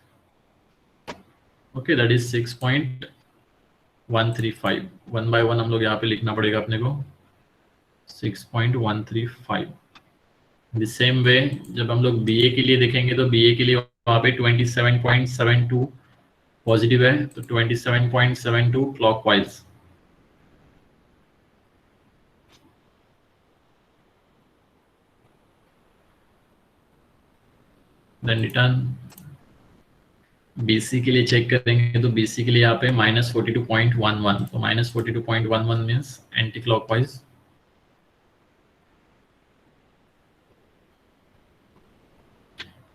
okay, that is 6.135. One by one हम लोग यहाँ पे लिखना पड़ेगा अपने को, 6.135. द सेम वे जब हम लोग BA के लिए देखेंगे तो BA के लिए वहाँ पे 27.72 पॉजिटिव है, तो 27.72 क्लॉकवाइज। देन रिटर्न BC के लिए चेक करेंगे तो BC के लिए यहाँ पे -42.11, तो -42.11 मीन्स एंटी क्लॉकवाइज।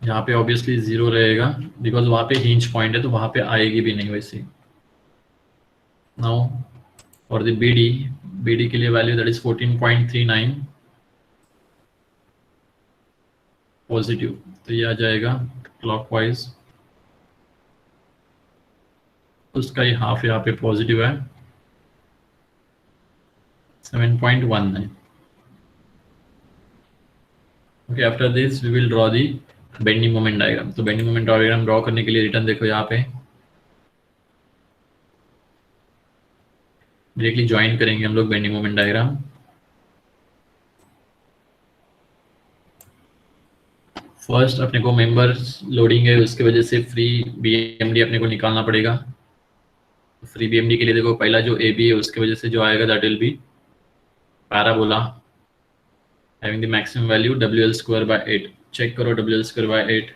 यहाँ पे ऑब्वियसली 0 रहेगा बिकॉज वहाँ पे हिंज पॉइंट है, तो वहाँ पे आएगी भी नहीं वैसे। नाउ फॉर द BD के लिए वैल्यू दैट इज 14.39 पॉजिटिव, तो ये आ जाएगा क्लॉकवाइज। उसका ही हाफ यहाँ पे पॉजिटिव है 7.19। Okay, after this we will draw the bending moment diagram. तो बेंडिंग मोमेंट डायग्राम ड्रॉ करने के लिए रिटर्न देखो यहाँ पे डायरेक्टली ज्वाइन करेंगे हम लोग बेंडिंग मोमेंट डायग्राम। फर्स्ट अपने को मेंबर लोडिंग है, उसके वजह से फ्री BMD अपने को निकालना पड़ेगा। फ्री BMD के लिए देखो पहला जो AB है उसके वजह से जो आएगा that will be parabola having the maximum value WL square by 8। Check करो WL square by 8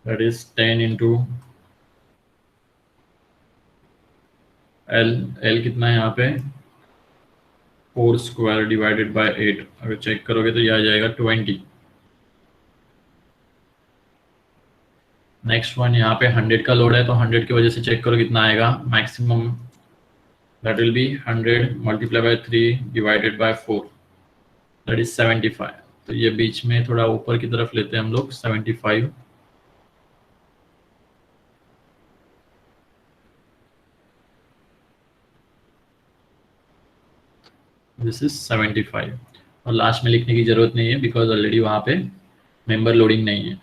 that is 10 into L कितना है यहाँ पे 4 स्क्वायर डिवाइडेड बाय 8। अगर चेक करोगे तो यह आ जाएगा 20। नेक्स्ट वन यहाँ पे 100 का लोड है, तो 100 की वजह से चेक करो कितना आएगा maximum, that will B 100 multiply by 3 divided by 4 that is 75। तो ये बीच में थोड़ा ऊपर की तरफ लेते हैं हम लोग 75। दिस इज 75 और लास्ट में लिखने की जरूरत नहीं है बिकॉज ऑलरेडी वहाँ पे मेंबर लोडिंग नहीं है।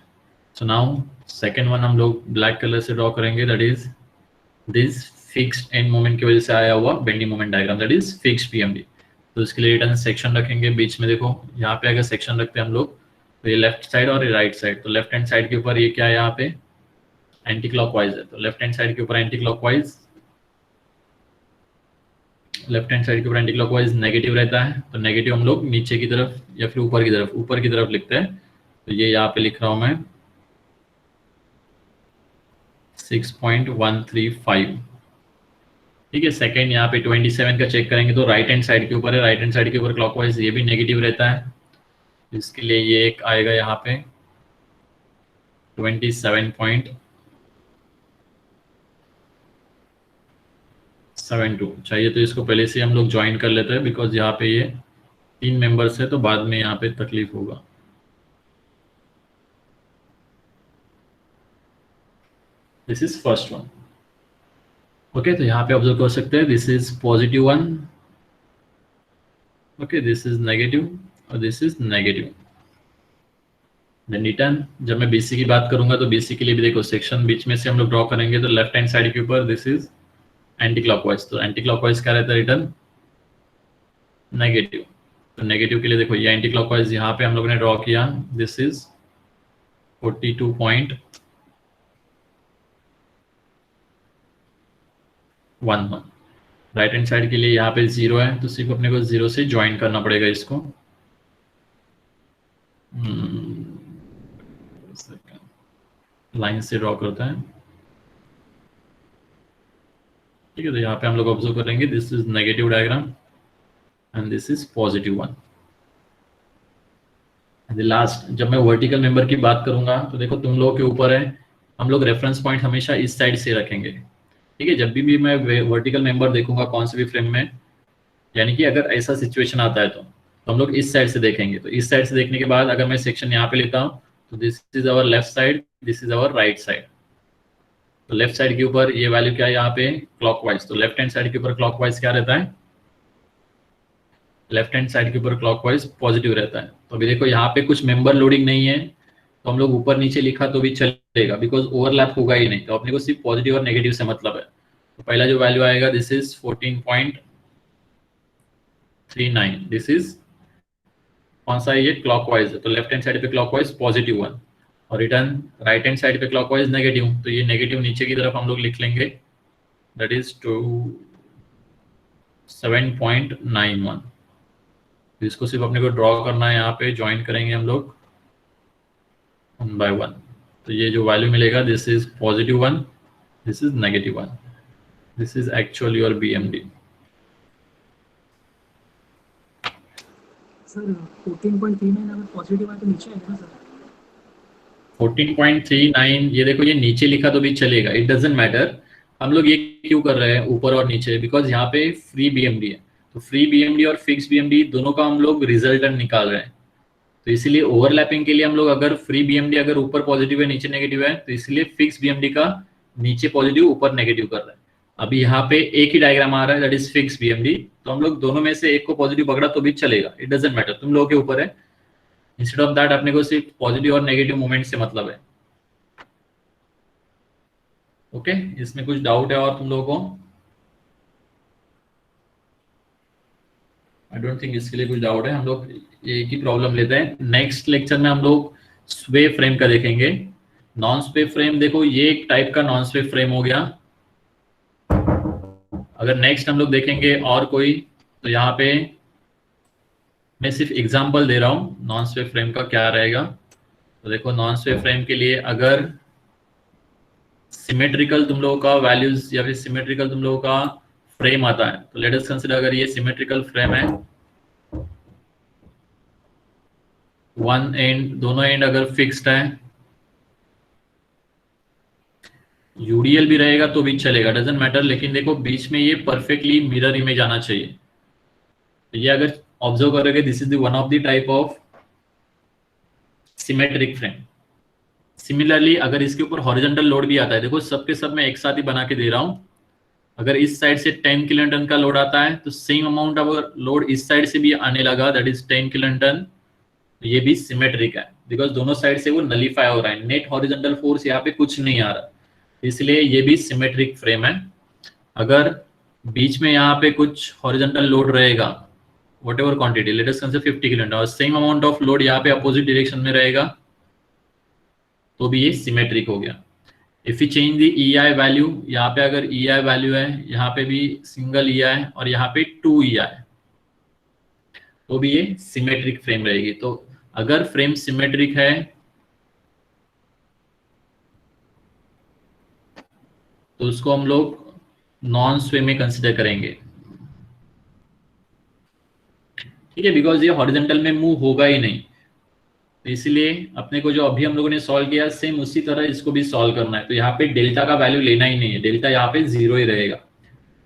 सो नाउ सेकेंड वन हम लोग ब्लैक कलर से ड्रॉ करेंगे, that is this fixed end moment की वजह से आया हुआ bending moment diagram, that is fixed BMD। तो इसके लिए रिटर्न सेक्शन रखेंगे बीच में। देखो यहाँ पे अगर सेक्शन रखते हैं हम लोग तो ये लेफ्ट साइड और ये राइट साइड, तो लेफ्ट हैंड साइड के ऊपर ये क्या है यहाँ पे एंटी क्लॉकवाइज है, तो लेफ्ट हैंड साइड के ऊपर anti clockwise, left hand side के ऊपर एंटी क्लॉकवाइज नेगेटिव रहता है। तो नेगेटिव हम लोग नीचे की तरफ या फिर ऊपर की तरफ लिखते हैं। तो ये यहाँ पे लिख रहा हूँ मैं 6.135। ठीक है, सेकेंड यहाँ पे 27 का चेक करेंगे तो राइट हैंड साइड के ऊपर है, राइट हैंड साइड के ऊपर क्लॉकवाइज ये भी नेगेटिव रहता है। इसके लिए ये एक आएगा यहाँ पे 27.72 चाहिए, तो इसको पहले से हम लोग ज्वाइन कर लेते हैं बिकॉज यहाँ पे ये 3 मेंबर्स है तो बाद में यहाँ पे तकलीफ होगा। This is first one. Okay, तो यहाँ पे ऑब्जर्व कर सकते हैं this is positive one, okay this is negative और this is negative. Then return जब मैं BC की बात करूंगा तो BC के लिए भी देखो सेक्शन बीच में से हम लोग ड्रॉ करेंगे, तो लेफ्ट हैंड साइड के ऊपर दिस इज एंटी क्लॉकवाइज, तो एंटी क्लॉकवाइज क्या रहता है रिटर्न नेगेटिव। तो नेगेटिव के लिए देखो ये एंटी क्लॉकवाइज यहाँ पे हम लोगों ने ड्रॉ किया, this is 42.11। Right hand side के लिए यहाँ पे 0 है, तो सिर्फ अपने को 0 से ज्वाइन करना पड़ेगा इसको। लाइन से ड्रॉ करता है। ठीक है, तो यहाँ पे हम लोग ऑब्जर्व करेंगे this is negative diagram and this is positive one. Last जब मैं वर्टिकल मेंबर की बात करूंगा तो देखो तुम लोगों के ऊपर है, हम लोग रेफरेंस पॉइंट हमेशा इस साइड से रखेंगे। ठीक है, जब भी मैं वर्टिकल मेंबर देखूंगा कौन से भी फ्रेम में, यानी कि अगर ऐसा सिचुएशन आता है तो हम लोग इस साइड से देखेंगे। तो इस साइड से देखने के बाद अगर मैं सेक्शन यहाँ पे लेता हूँ तो this is our left side, this is our right side. तो लेफ्ट साइड के ऊपर ये वैल्यू क्या है यहाँ पे क्लॉकवाइज, तो लेफ्ट हैंड साइड के ऊपर क्लॉकवाइज क्या रहता है, लेफ्ट हैंड साइड के ऊपर क्लॉकवाइज पॉजिटिव रहता है। तो अभी देखो यहाँ पे कुछ मेंबर लोडिंग नहीं है तो हम लोग ऊपर नीचे लिखा तो भी चलेगा बिकॉज ओवरलैप होगा ही नहीं, तो अपने को सिर्फ पॉजिटिव और नेगेटिव से मतलब है। तो पहला जो वैल्यू आएगा दिस इज 14.39, दिस इज कौन सा है ये क्लॉकवाइज है, तो लेफ्ट हैंड साइड पे क्लॉकवाइज पॉजिटिव वन। और रिटर्न राइट हैंड साइड पे क्लॉकवाइज नेगेटिव, तो ये नेगेटिव नीचे की तरफ हम लोग लिख लेंगे, दैट इज 7.91। इसको सिर्फ अपने को ड्रॉ करना है, यहाँ पे ज्वाइन करेंगे हम लोग 1 by 1। तो ये जो वैल्यू मिलेगा, this is +1, this is -1, this is actually your BMD। Sir 14.39 अगर पॉजिटिव है तो नीचे आएगा ना सर? 14.39, ये देखो ये नीचे लिखा तो भी चलेगा, इट डजेंट मैटर। हम लोग ये क्यों कर रहे हैं ऊपर और नीचे, बिकॉज यहाँ पे फ्री BMD है, तो फ्री BMD और फिक्स BMD दोनों का हम लोग रिजल्टेंट निकाल रहे हैं। तो इसीलिए ओवरलैपिंग के लिए हम लोग अगर फ्री BMD अगर ऊपर पॉजिटिव है नीचे नेगेटिव है, तो इसलिए फिक्स BMD का नीचे पॉजिटिव ऊपर नेगेटिव कर रहा है। अभी यहाँ पे एक ही डायग्राम आ रहा है, दैट इज फिक्स BMD, तो हम लोग दोनों में से एक को पॉजिटिव पकड़ा तो भी चलेगा, इट डजेंट मैटर, तुम लोगों के ऊपर है। इंस्टेड ऑफ दैट अपने को सिर्फ पॉजिटिव और नेगेटिव मोमेंट से मतलब है। ओके इसमें कुछ डाउट है और तुम लोगों को? आई डोंट थिंक इसके लिए कुछ डाउट है। हम लोग एक ही प्रॉब्लम लेते हैं। नेक्स्ट लेक्चर में हम लोग स्वे फ्रेम का देखेंगे। नॉन स्वे फ्रेम, देखो ये एक टाइप का नॉन स्वे फ्रेम हो गया। अगर नेक्स्ट हम लोग देखेंगे और कोई, तो यहाँ पे मैं सिर्फ एग्जांपल दे रहा हूँ नॉन स्वे फ्रेम का क्या रहेगा। तो देखो नॉन स्वे फ्रेम के लिए अगर सिमेट्रिकल तुम लोगों का वैल्यूज या फिर सिमेट्रिकल तुम लोगों का फ्रेम आता है, तो लेट अस कंसीडर अगर ये सिमेट्रिकल फ्रेम है, वन एंड दोनों एंड अगर फिक्स्ड है, यूडीएल भी रहेगा तो भी चलेगा, डजेंट मैटर, लेकिन देखो बीच में ये परफेक्टली मिरर इमेज आना चाहिए। तो ये अगर ऑब्जर्व करोगे, this is the one of the type of symmetric frame. Similarly अगर इसके ऊपर हॉरिजॉन्टल लोड भी आता है, देखो सबके सब मैं एक साथ ही बना के दे रहा हूं। अगर इस साइड से 10 किलोन्यूटन का लोड आता है, तो सेम अमाउंट ऑफ लोड इस साइड से भी आने लगा, दैट इज 10 किलोन्यूटन। ये भी सिमेट्रिक है, बिकॉज दोनों साइड से वो नलीफाई हो रहा है, नेट हॉरिजॉन्टल फोर्स यहाँ पे कुछ नहीं आ रहा, इसलिए ये भी सिमेट्रिक फ्रेम है। अगर बीच में यहाँ पे कुछ हॉरिजॉन्टल लोड रहेगा, whatever quantity, let us consider 50 kilonewton, और सेम अमाउंट ऑफ लोड यहाँ पे अपोजिट डायरेक्शन में रहेगा, तो भी ये सिमेट्रिक हो गया। If you change the EI value, यहाँ पे अगर EI वैल्यू है, यहाँ पे भी सिंगल EI और यहाँ पे 2 EI, तो भी ये सिमेट्रिक फ्रेम रहेगी। तो अगर फ्रेम सिमेट्रिक है तो उसको हम लोग नॉन स्वे में कंसिडर करेंगे, ठीक है, बिकॉज ये हॉरिजॉन्टल में मूव होगा ही नहीं। तो इसलिए अपने को जो अभी हम लोगों ने सॉल्व किया, सेम उसी तरह इसको भी सॉल्व करना है। तो यहाँ पे डेल्टा का वैल्यू लेना ही नहीं है, डेल्टा यहाँ पे 0 ही रहेगा,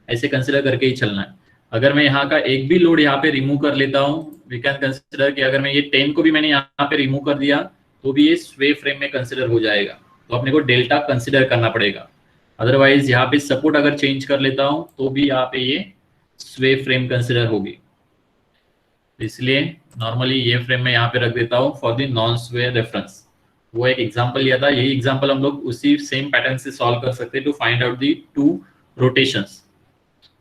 ऐसे कंसिडर करके ही चलना है। अगर मैं यहाँ का एक भी लोड यहाँ पे रिमूव कर लेता हूँ, वी कैन कंसिडर कि अगर मैं ये 10 को भी मैंने यहाँ पे रिमूव कर दिया, तो भी ये स्वे फ्रेम में कंसिडर हो जाएगा। तो अपने को डेल्टा कंसिडर करना पड़ेगा, अदरवाइज यहाँ पे सपोर्ट अगर चेंज कर लेता हूँ तो भी यहाँ पे ये स्वे फ्रेम कंसिडर होगी। इसलिए नॉर्मली ये फ्रेम में यहाँ पे रख देता हूँ फॉर द नॉन स्वे रेफरेंस। वो एक एग्जांपल लिया था, यही एग्जांपल हम लोग उसी सेम पैटर्न से सॉल्व कर सकते हैं to find out the 2 rotations.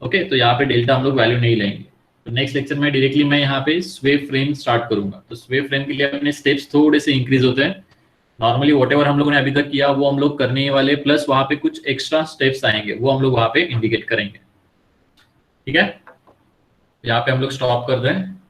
Okay, तो यहाँ पे डेल्टा हम लोग वैल्यू नहीं लेंगे। तो नेक्स्ट लेक्चर में डायरेक्टली मैं यहाँ पे स्वे फ्रेम स्टार्ट करूंगा। तो स्वे फ्रेम के लिए अपने स्टेप्स थोड़े से इंक्रीज होते हैं। नॉर्मली व्हाटएवर हम लोगों ने अभी तक किया वो हम लोग करने वाले, प्लस वहां पे कुछ एक्स्ट्रा स्टेप्स आएंगे, वो हम लोग वहां पे इंडिकेट करेंगे। ठीक है, यहाँ पे हम लोग स्टॉप कर रहे हैं।